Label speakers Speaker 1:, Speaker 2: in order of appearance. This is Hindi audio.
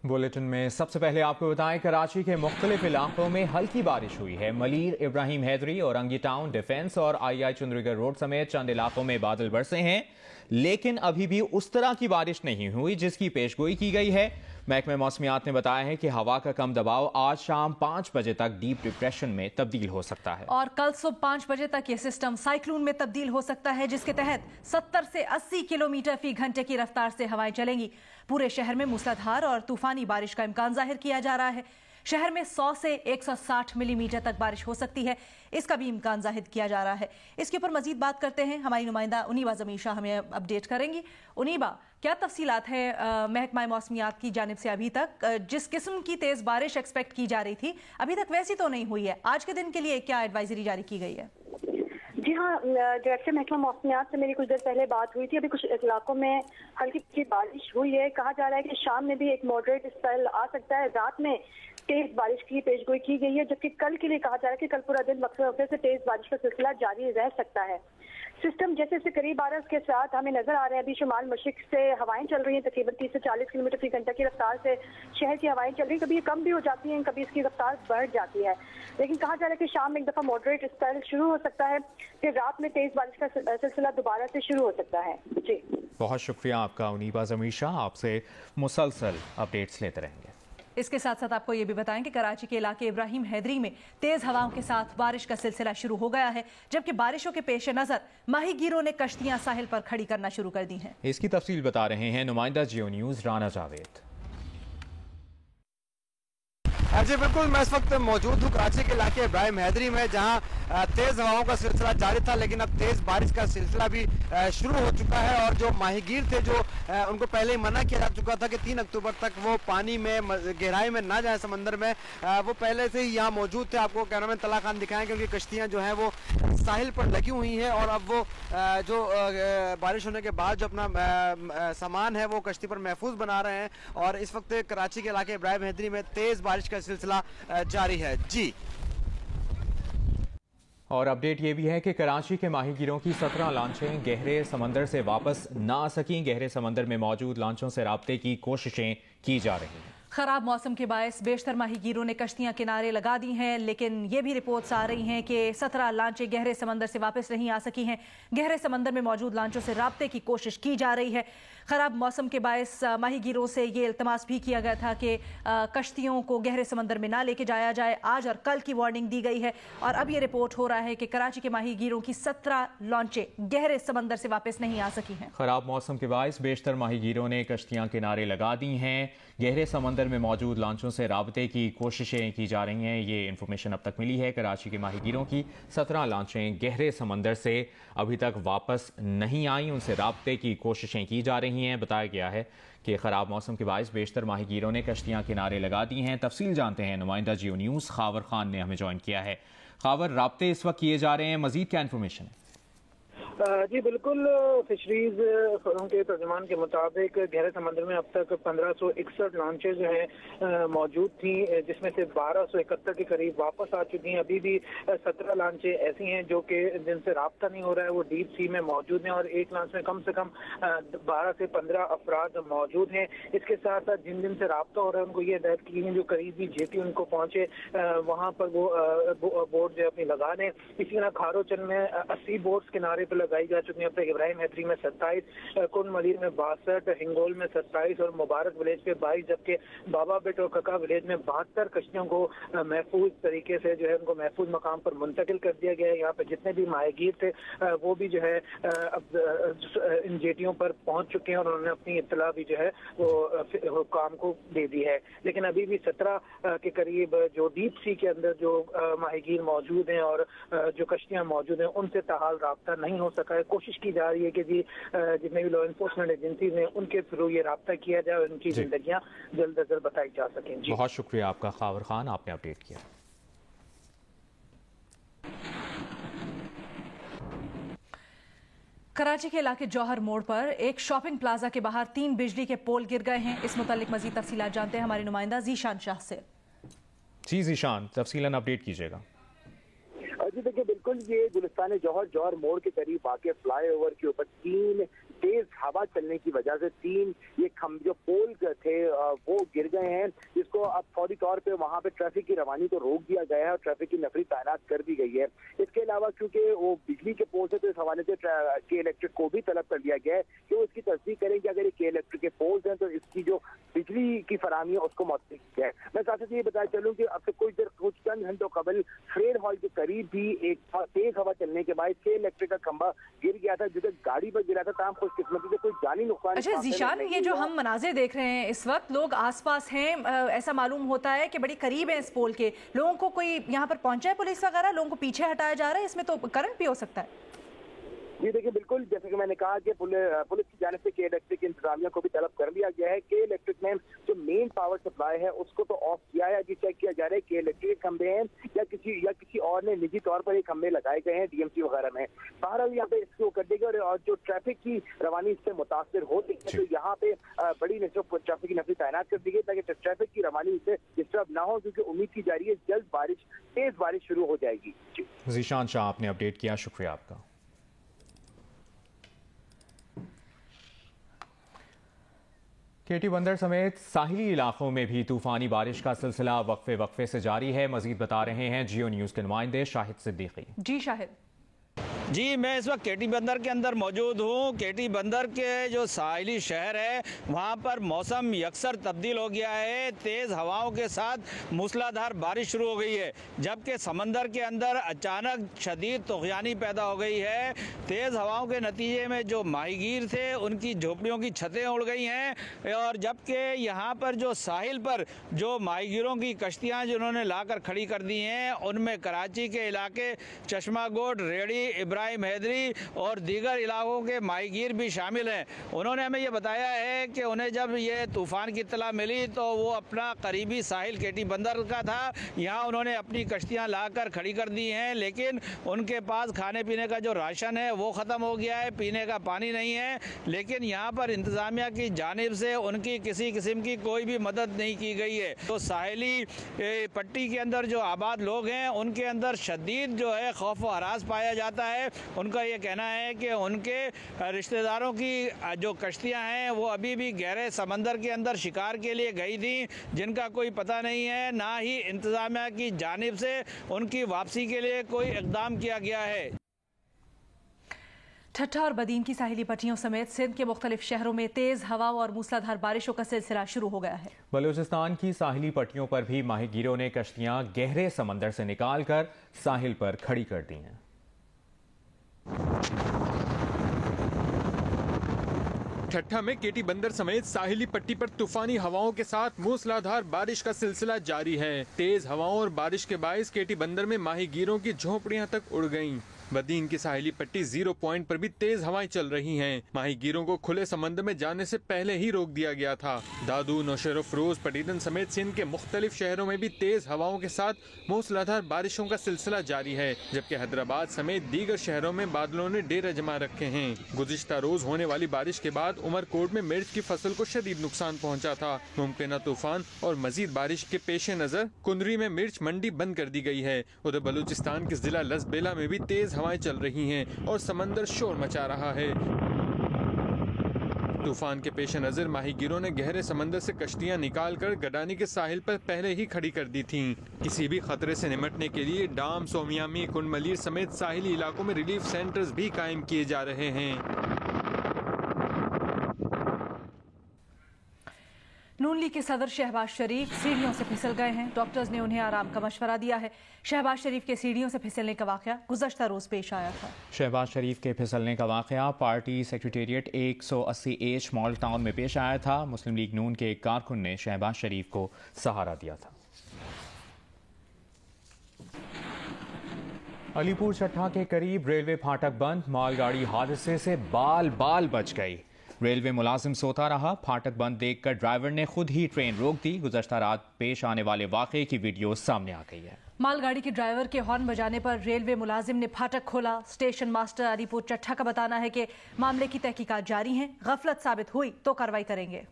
Speaker 1: बुलेटिन में सबसे पहले आपको बताएं, कराची के मुख्तलिफ इलाकों में हल्की बारिश हुई है। मलीर, इब्राहिम हैदरी, औरंगी टाउन, डिफेंस और आई चंद्रीगढ़ रोड समेत चंद इलाकों में बादल बरसे हैं, लेकिन अभी भी उस तरह की बारिश नहीं हुई जिसकी पेशगोई की गई है। महकमे मौसमियात ने बताया है कि हवा का कम दबाव आज शाम 5 बजे तक डीप डिप्रेशन में तब्दील हो सकता है
Speaker 2: और कल सुबह 5 बजे तक यह सिस्टम साइक्लोन में तब्दील हो सकता है, जिसके तहत 70 से 80 किलोमीटर फी घंटे की रफ्तार से हवाएं चलेंगी। पूरे शहर में मूसलाधार और तूफानी बारिश का इम्कान जाहिर किया जा रहा है। शहर में 100 से 160 मिलीमीटर तक बारिश हो सकती है, इसका भी इम्कान जाहिर किया जा रहा है। इसके ऊपर मजीद बात करते हैं, हमारी नुमाइंदा उनीबा जमीर शाह हमें अपडेट करेंगी। उनीबा, क्या तफसीलात है महकमा मौसमियात की जानिब से? अभी तक जिस किस्म की तेज बारिश एक्सपेक्ट की जा रही थी, अभी तक वैसी तो नहीं हुई है। आज के दिन के लिए क्या एडवाइजरी जारी की गई है?
Speaker 3: जी हाँ, डायरेक्टर महकमा मौसमियात से मेरी कुछ देर पहले बात हुई थी। अभी कुछ इलाकों में हल्की फुल्की बारिश हुई है। कहा जा रहा है कि शाम में भी एक मॉडरेट स्पेल आ सकता है। रात में तेज बारिश की पेशगोई की गई है, जबकि कल के लिए कहा जा रहा है कि कल पूरा दिन वक्फे वक्फे से तेज बारिश का सिलसिला जारी रह सकता है। सिस्टम जैसे जैसे करीब आ रहा है, उसके साथ हमें नजर आ रहे हैं अभी शुमाल मशरिक से हवाएं चल रही हैं तकरीबन 30 से 40 किलोमीटर फी घंटा की रफ्तार से शहर की हवाएं चल रही हैं। कभी ये कम भी हो जाती हैं, कभी इसकी रफ्तार बढ़ जाती है, लेकिन कहा जा रहा है कि शाम में एक दफा मॉडरेट स्पेल शुरू हो सकता है, फिर रात में तेज बारिश का सिलसिला दोबारा से शुरू हो सकता है। जी,
Speaker 1: बहुत शुक्रिया आपका उनीबा जमीर शाह, आपसे मुसलसल अपडेट्स लेते रहेंगे।
Speaker 2: इसके साथ साथ आपको ये भी बताएं कि कराची के इलाके इब्राहिम हैदरी में तेज हवाओं के साथ बारिश का सिलसिला शुरू हो गया है, जबकि बारिशों के पेश नजर माहीगीरों ने कश्तियां साहिल पर खड़ी करना शुरू कर दी हैं।
Speaker 1: इसकी तफसील बता रहे हैं नुमाइंदा जियो न्यूज राना जावेद।
Speaker 4: जी बिल्कुल, मैं इस वक्त मौजूद हूँ कराची के इलाके इब्राहिम हैदरी में, जहाँ तेज हवाओं का सिलसिला जारी था, लेकिन अब तेज बारिश का सिलसिला भी शुरू हो चुका है। और जो माहीगीर थे, जो उनको पहले ही मना किया जा चुका था कि 3 अक्टूबर तक वो पानी में गहराई में ना जाए, समंदर में, वो पहले से ही यहाँ मौजूद थे। आपको कैमरामैन तला खान दिखाएं कि उनकी कश्तियाँ जो हैं वो साहिल पर लगी हुई हैं, और अब वो जो बारिश होने के बाद जो अपना सामान है वो कश्ती पर महफूज बना रहे हैं। और इस वक्त कराची के इलाके इब्राहिम हैदरी में तेज बारिश का सिलसिला जारी है। जी,
Speaker 1: और अपडेट ये भी है कि कराची के माहीगीरों की 17 लांचें गहरे समंदर से वापस ना आ सकीं। गहरे समंदर में मौजूद लांचों से राब्ते की कोशिशें की जा रही हैं।
Speaker 2: खराब मौसम के बायस बेशतर माहीगीरों ने कश्तियां किनारे लगा दी हैं, लेकिन ये भी रिपोर्ट्स आ रही हैं कि 17 लांचें गहरे समंदर से वापस नहीं आ सकी हैं। गहरे समंदर में मौजूद लांचों से राब्ते की कोशिश की जा रही है। खराब मौसम के बायस माहीगीरों से ये इल्तमास भी किया गया था कि कश्तियों को गहरे समंदर में ना लेके जाया जाए। आज और कल की वार्निंग दी गई है, और अब ये रिपोर्ट हो रहा है कि कराची के माहीगीरों की 17 लॉन्चें गहरे समंदर से वापस नहीं आ सकी हैं।
Speaker 1: खराब मौसम के बायस बेशतर माहीगीरों ने कश्तियां किनारे लगा दी हैं। गहरे समंदर में मौजूद लांचों से राब्ते की कोशिशें की जा रही हैं। ये इन्फॉर्मेशन अब तक मिली है। कराची के माहीगीरों की 17 लांचें गहरे समंदर से अभी तक वापस नहीं आई, उनसे राब्ते की कोशिशें की जा रही हैं। बताया गया है कि खराब मौसम के बायस बेशतर माहीगीरों ने कश्तियां किनारे लगा दी हैं। तफसील जानते हैं, नुमाइंदा जियो न्यूज़ खावर खान ने हमें ज्वाइन किया है। खावर, राब्ते इस वक्त किए जा रहे हैं, मजीद क्या इन्फॉर्मेशन है?
Speaker 5: जी बिल्कुल, फिशरीज फोरम के तर्जुमान के मुताबिक गहरे समंदर में अब तक 1561 लॉन्चें जो हैं मौजूद थी, जिसमें से 1271 के करीब वापस आ चुकी हैं। अभी भी 17 लॉन्चें ऐसी हैं जो कि जिनसे राब्ता नहीं हो रहा है, वो डीप सी में मौजूद हैं, और एक लॉन्च में कम से कम 12 से 15 अफराद मौजूद हैं। इसके साथ साथ जिन जिन से राब्ता हो रहा है उनको ये हिदायत की है जो करीबी जेटी उनको पहुंचे, वहाँ पर वो बोट जो अपनी लगा दें। इसी तरह खारोचन में 80 बोट्स किनारे पर लगाई जा चुकी है। अब तक इब्राहिम हैदरी में 27, कुन मलीर में 62, हिंगोल में 27 और मुबारक विलेज पे 22, जबकि बाबा बेट और कका विलेज में 72 कश्तियों को महफूज तरीके से जो है उनको महफूज मकाम पर मुंतकिल कर दिया गया है। यहाँ पे जितने भी माहीगीर थे वो भी जो है अब इन जेटियों पर पहुंच चुके हैं, और उन्होंने अपनी इत्तला भी जो है वो काम को दे दी है। लेकिन अभी भी 17 के करीब जो डीप सी के अंदर जो माहीगीर मौजूद हैं और जो कश्तियां मौजूद हैं, उनसे ताहाल राब्ता नहीं हो सका है। कोशिश की जा रही है कि जी जितने भी लॉ एनफोर्समेंट एजेंसीज हैं उनके थ्रू ये राब्ता किया जाए और उनकी जिंदगियां जल्द अज जल्द बताई जा सकें। जी,
Speaker 1: बहुत शुक्रिया आपका खावर खान, आपने अपडेट किया।
Speaker 2: कराची के इलाके जौहर मोड़ पर एक शॉपिंग प्लाजा के बाहर 3 बिजली के पोल गिर गए हैं। इस मुतालिक मजीद तफसीलात जानते हैं हमारे नुमाइंदा जीशान शाह से।
Speaker 1: जी जीशान, तफसीलन अपडेट कीजिएगा।
Speaker 6: जी देखिए, बिल्कुल ये गुलिस्तान जौहर मोड़ के करीब वाक़ फ्लाई ओवर के ऊपर 3 तेज हवा चलने की वजह से 3 ये जो पोल थे वो गिर गए हैं, जिसको अब फौरी तौर पे वहां पे ट्रैफिक की रवानी को रोक दिया गया है और ट्रैफिक की नफरी तैनात कर दी गई है। इसके अलावा क्योंकि वो बिजली के पोल से, तो इस हवाले से के इलेक्ट्रिक को भी तलब कर लिया गया है कि वो इसकी तस्दीक करें कि अगर ये के इलेक्ट्रिक के पोल्स हैं तो इसकी जो बिजली की फराहमी है उसको मुअत्तल किया है। मैं साथ ही ये बताया चलूँ कि अब से कुछ चंद घंटों कबल फ्रेड हॉल के करीब भी एक तेज हवा चलने के बाद के इलेक्ट्रिक का खंभा गिर गया था, जो गाड़ी पर गिरा था। तमाम खुशकिस्मती से कोई जानी नुकसान।
Speaker 2: अच्छा जीशान, ये जो हम मनाजिर देख रहे हैं इस वक्त, लोग आसपास हैं, ऐसा मालूम होता है कि बड़ी करीब है इस पोल के, लोगों को कोई यहाँ पर पहुंचा है पुलिस वगैरह, लोगों को पीछे हटाया जा रहा है, इसमें तो करंट भी हो सकता है।
Speaker 6: जी देखिए, बिल्कुल जैसे कि मैंने कहा कि पुलिस की जानिब से के इलेक्ट्रिक इंतजामिया को भी तलब कर लिया गया है। के इलेक्ट्रिक ने जो मेन पावर सप्लाई है उसको तो ऑफ किया है, अभी चेक किया जा रहा है के इलेक्ट्रिक खंभे हैं या किसी और ने निजी तौर पर ये खंभे लगाए गए हैं डीएमसी वगैरह में। बहरहाल यहाँ पे इसको कर देगा और जो ट्रैफिक की रवानी इससे मुतासर होती है तो यहाँ पे बड़ी ट्रैफिक की नफरी तैनात कर दी गई ताकि ट्रैफिक की रवानी इससे डिस्टर्ब ना हो, क्योंकि उम्मीद की जा रही है जल्द तेज बारिश शुरू हो जाएगी।
Speaker 1: ज़ीशान शाह, आपने अपडेट किया, शुक्रिया आपका। केटी बंदर समेत साहिली इलाकों में भी तूफानी बारिश का सिलसिला वक्फे से जारी है। मजीद बता रहे हैं जियो न्यूज़ के नुमाइंदे शाहिद सिद्दीकी।
Speaker 2: जी शाहिद।
Speaker 7: जी, मैं इस वक्त केटी बंदर के अंदर मौजूद हूँ। केटी बंदर के जो साहिली शहर है वहाँ पर मौसम यकसर तब्दील हो गया है, तेज़ हवाओं के साथ मूसलाधार बारिश शुरू हो गई है, जबकि समंदर के अंदर अचानक शदीद तुग़यानी पैदा हो गई है। तेज़ हवाओं के नतीजे में जो माहीगीर थे उनकी झोपड़ियों की छतें उड़ गई हैं, और जबकि यहाँ पर जो साहिल पर जो माहीगीरों की कश्तियाँ जिन्होंने लाकर खड़ी कर दी हैं उनमें कराची के इलाके चश्मागोट, रेड़ी, इब्राहिम हैदरी और दीगर इलाकों के माहीगीर भी शामिल हैं। उन्होंने हमें ये बताया है कि उन्हें जब ये तूफ़ान की इत्तला मिली तो वो अपना करीबी साहिल केटी बंदर का था, यहाँ उन्होंने अपनी कश्तियाँ लाकर खड़ी कर दी हैं, लेकिन उनके पास खाने पीने का जो राशन है वो ख़त्म हो गया है, पीने का पानी नहीं है। लेकिन यहाँ पर इंतज़ामिया की जानिब से उनकी किसी किस्म की कोई भी मदद नहीं की गई है। तो साहिली पट्टी के अंदर जो आबाद लोग हैं उनके अंदर शदीद जो है खौफ व हरास पाया जाता है। उनका ये कहना है कि उनके रिश्तेदारों की जो कश्तियां हैं वो अभी भी गहरे समंदर के अंदर शिकार के लिए गई थी, जिनका कोई पता नहीं है, ना ही इंतजामिया की जानिब से उनकी वापसी के लिए कोई इक़दाम किया गया है।
Speaker 2: ठट्ठा और बदीन की साहिली पट्टियों समेत सिंध के मुख्तलिफ शहरों में तेज हवाओं और मूसलाधार बारिशों का सिलसिला शुरू हो गया है।
Speaker 1: बलूचिस्तान की साहिली पट्टियों पर भी माहीगीरों ने कश्तियां गहरे समंदर से निकालकर साहिल पर खड़ी कर दी हैं।
Speaker 8: ठट्ठा में केटी बंदर समेत साहिली पट्टी पर तूफानी हवाओं के साथ मूसलाधार बारिश का सिलसिला जारी है। तेज हवाओं और बारिश के बायस केटी बंदर में माहीगीरों की झोपड़ियां तक उड़ गईं। बदीन की साहिली पट्टी 0 पॉइंट पर भी तेज हवाएं चल रही हैं। माहीगीरों को खुले समंदर में जाने से पहले ही रोक दिया गया था। दादू, नौशेरा, फिरोज, पटीदन समेत सिंध के मुख्तलिफ शहरों में भी तेज हवाओं के साथ मूसलाधार बारिशों का सिलसिला जारी है, जबकि हैदराबाद समेत दीगर शहरों में बादलों ने डेरा जमा रखे हैं। गुज़िश्ता रोज होने वाली बारिश के बाद उमरकोट में मिर्च की फसल को शदीद नुकसान पहुँचा था। मुमकिन तूफान और मजीद बारिश के पेश नजर कुंदरी में मिर्च मंडी बंद कर दी गई है। उधर बलूचिस्तान के जिला लसबेला में भी तेज हवाएं चल रही हैं और समंदर शोर मचा रहा है। तूफान के पेश नजर माहीगीरों ने गहरे समंदर से कश्तियां निकालकर गडानी के साहिल पर पहले ही खड़ी कर दी थीं। किसी भी खतरे से निपटने के लिए डाम, सोमियामी, कुंडमलीर समेत साहिली इलाकों में रिलीफ सेंटर्स भी कायम किए जा रहे हैं।
Speaker 2: नून लीग के सदर शहबाज शरीफ सीढ़ियों से फिसल गए हैं। डॉक्टर्स ने उन्हें आराम का मशवरा दिया है। शहबाज शरीफ के सीढ़ियों से फिसलने का वाकया गुज़श्ता रोज पेश आया था।
Speaker 1: शहबाज शरीफ के फिसलने का वाकया party secretariat 180H model town में पेश आया था। मुस्लिम लीग नून के एक कारकुन ने शहबाज शरीफ को सहारा दिया था। अलीपुर चट्टा के करीब रेलवे फाटक बंद, मालगाड़ी हादसे से बाल बाल बच गई। रेलवे मुलाजिम सोता रहा। फाटक बंद देखकर ड्राइवर ने खुद ही ट्रेन रोक दी। गुज़श्ता रात पेश आने वाले वाक़े की वीडियो सामने आ गई है।
Speaker 2: मालगाड़ी के ड्राइवर के हॉर्न बजाने पर रेलवे मुलाजिम ने फाटक खोला। स्टेशन मास्टर अलीपुर चट्टा का बताना है कि मामले की तहकीकात जारी है। गफलत साबित हुई तो कार्रवाई करेंगे।